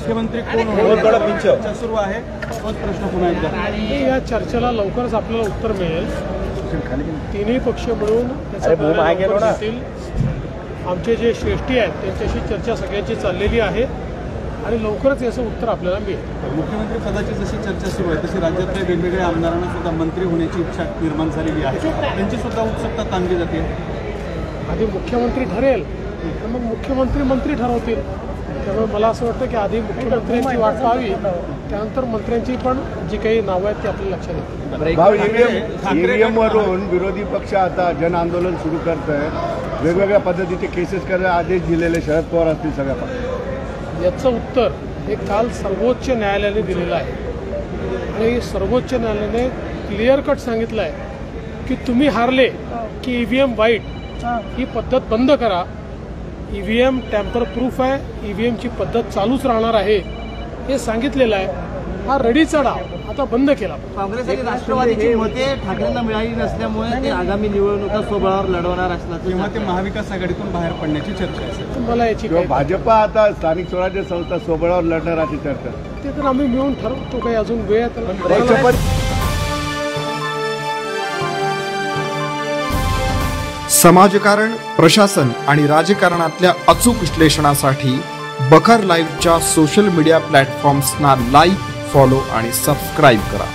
मुख्यमंत्री कोण होणार चर्चा सुरू आहे. तोच प्रश्न पुन्हा एकदा. या चर्चेला लवकरच आपल्याला उत्तर मिळेल. तिन्ही पक्ष मिळून त्याचा आमचे जे श्रेष्ठी आहेत त्यांच्याशी चर्चा सगळ्यांची चाललेली आहे आणि लवकरच याचं उत्तर आपल्याला मिळेल. मुख्यमंत्री पदाची जशी चर्चा सुरू आहे तशी राज्यातल्या वेगवेगळ्या आमदारांना सुद्धा मंत्री होण्याची इच्छा निर्माण झालेली आहे. त्यांची सुद्धा उत्सुकता ताणली जाते. आधी मुख्यमंत्री ठरेल तर मग मुख्यमंत्री मंत्री ठरवतील. त्यामुळे मला असं वाटतं की आधी मुख्यमंत्र्यांची वाट पाहावी, त्यानंतर मंत्र्यांची पण जी काही नावं आहेत ती आपल्याला लक्षात येतील. ईव्हीएम वरून विरोधी पक्ष आता जन आंदोलन सुरू करत आहे. वेगवेगळ्या पद्धतीचे केसेस करायला आदेश दिलेले शरद पवार असतील सगळ्या पक्षात. याचं उत्तर हे काल सर्वोच्च न्यायालयाने दिलेलं आहे आणि सर्वोच्च न्यायालयाने क्लिअर कट सांगितलं आहे की तुम्ही हारले की ईव्हीएम वाईट ही पद्धत बंद करा. ईव्हीएम टॅम्पर प्रूफ आहे, ईव्हीएमची पद्धत चालूच राहणार आहे हे सांगितलेलं आहे. हा रडीचा डाव आता बंद केला. काँग्रेस आणि राष्ट्रवादीची मते ठाकरेंना मिळाली नसल्यामुळे ते आगामी निवडणुका स्वबळावर लढवणार असल्याचं किंवा ते महाविकास आघाडीतून बाहेर पडण्याची चर्चा आहे. मला याची भाजपा आता स्थानिक स्वराज्य संस्था स्वबळावर लढणार अशी चर्चा. ते तर आम्ही मिळून ठरवतो. काही अजून वेळ आहे. समाजकारण, प्रशासन आणि राजकारणातल्या अचूक विश्लेषणासाठी बखर लाईव्हच्या सोशल मीडिया प्लॅटफॉर्म्सना लाईक, फॉलो आणि सबस्क्राईब करा.